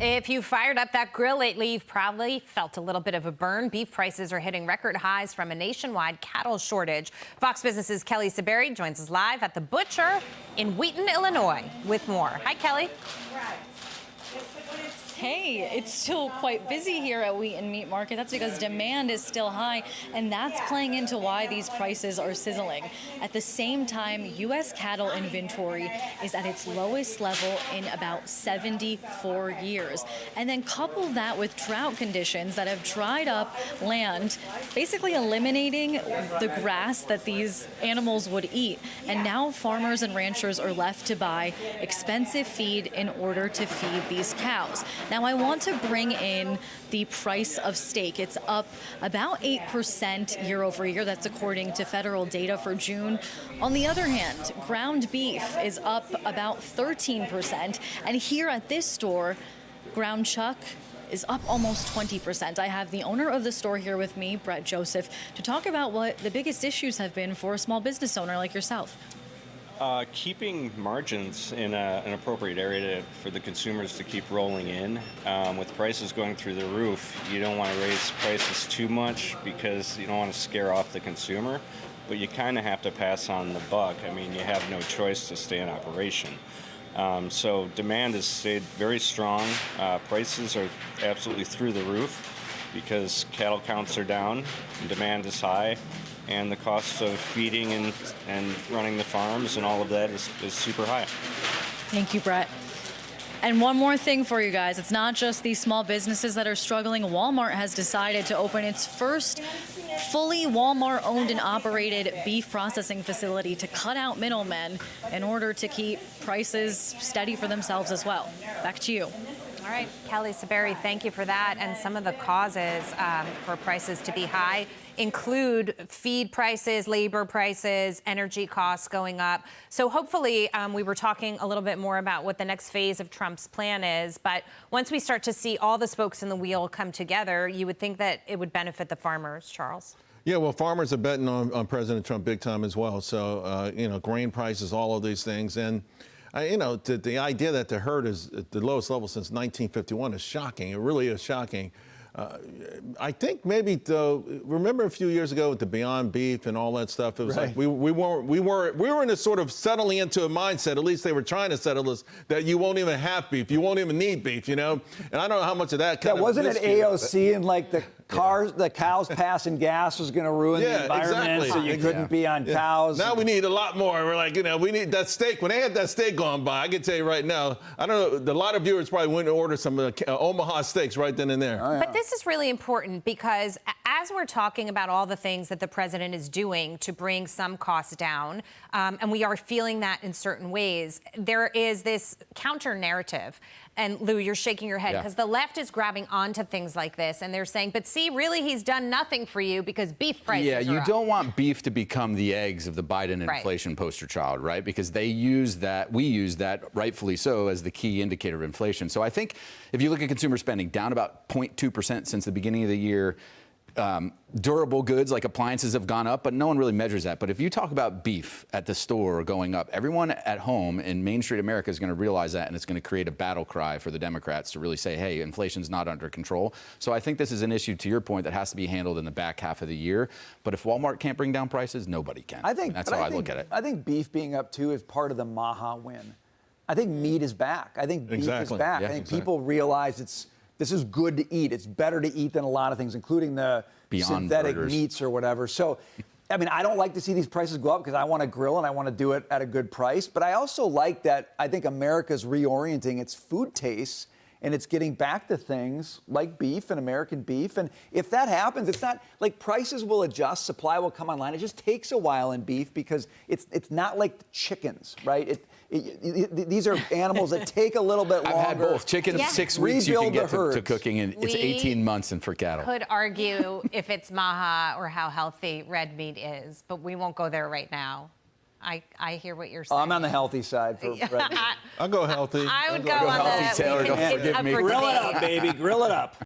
If you fired up that grill lately, you've probably felt a little bit of a burn. Beef prices are hitting record highs from a nationwide cattle shortage. Fox Business's Kelly Saberi joins us live at the butcher in Wheaton, Illinois, with more. Hi, Kelly. Hey, it's still quite busy here at Wheaton Meat Market. That's because demand is still high, and that's playing into why these prices are sizzling. At the same time, U.S. cattle inventory is at its lowest level in about 74 years. And then couple that with drought conditions that have dried up land, basically eliminating the grass that these animals would eat. And now farmers and ranchers are left to buy expensive feed in order to feed these cows. Now, I want to bring in the price of steak. It's up about 8% year over year. That's according to federal data for June. On the other hand, ground beef is up about 13%. And here at this store, ground chuck is up almost 20%. I have the owner of the store here with me, Brett Joseph, to talk about what the biggest issues have been for a small business owner like yourself. Keeping margins in an appropriate area for the consumers to keep rolling in. With prices going through the roof, you don't want to raise prices too much because you don't want to scare off the consumer, but you kind of have to pass on the buck. I mean, you have no choice to stay in operation. So demand has stayed very strong. Prices are absolutely through the roof because cattle counts are down, and demand is high. And the cost of feeding and running the farms and all of that is super high. Thank you, Brett. And one more thing for you guys. It's not just these small businesses that are struggling. Walmart has decided to open its first fully Walmart-owned and operated beef processing facility to cut out middlemen in order to keep prices steady for themselves as well. Back to you. All right, Kelly Saberi, thank you for that. And some of the causes for prices to be high include feed prices, labor prices, energy costs going up. So hopefully we were talking a little bit more about what the next phase of Trump's plan is. But once we start to see all the spokes in the wheel come together, you would think that it would benefit the farmers, Charles. Yeah, well, farmers are betting on President Trump big time as well. So, grain prices, all of these things. And the idea that the herd is at the lowest level since 1951 is shocking. It really is shocking. I think maybe remember a few years ago with the Beyond Beef and all that stuff. It was right. Like we were in a sort of settling into a mindset. At least they were trying to settle us that you won't even have beef, you won't even need beef, And I don't know how much of that. Wasn't it AOC and like the cars, the cows passing gas was going to ruin the environment, exactly. so you couldn't be on cows. Now we need a lot more. We're like, we need that steak. When they had that steak going by, I can tell you right now, I don't know, a lot of viewers probably went and ordered some Omaha steaks right then and there. Oh, yeah. But this is really important because as we're talking about all the things that the president is doing to bring some costs down, and we are feeling that in certain ways, there is this counter narrative. And Lou, you're shaking your head because the left is grabbing onto things like this, and they're saying, but see, really, he's done nothing for you because beef prices are you up. don't want beef to become the eggs of the Biden inflation poster child, right? Because they use that, we use that, rightfully so, as the key indicator of inflation. So I think if you look at consumer spending, down about 0.2% since the beginning of the year. Durable goods like appliances have gone up, but no one really measures that. But if you talk about beef at the store going up, everyone at home in Main Street America is going to realize that, and it's going to create a battle cry for the Democrats to really say, hey, inflation's not under control. So I think this is an issue, to your point, that has to be handled in the back half of the year. But if Walmart can't bring down prices, nobody can. That's how I look at it. I think beef being up, too, is part of the MAHA win. I think meat is back. I think beef is back. Yeah, I think people realize this is good to eat. It's better to eat than a lot of things, including the synthetic meats or whatever. So, I mean, I don't like to see these prices go up because I want to grill and I want to do it at a good price. But I also like that I think America's reorienting its food tastes and it's getting back to things like beef and American beef. And if that happens, it's not like prices will adjust, supply will come online. It just takes a while in beef because it's not like chickens, right? These are animals that take a little bit longer. I've had both. Chicken, 6 weeks you can get to cooking, and it's 18 months in for cattle. Could argue if it's MAHA or how healthy red meat is, but we won't go there right now. I hear what you're saying. I'm on the healthy side for red meat. I'll go healthy. I would go on the healthy, Taylor. Don't forgive me. Grill it up, baby. Grill it up.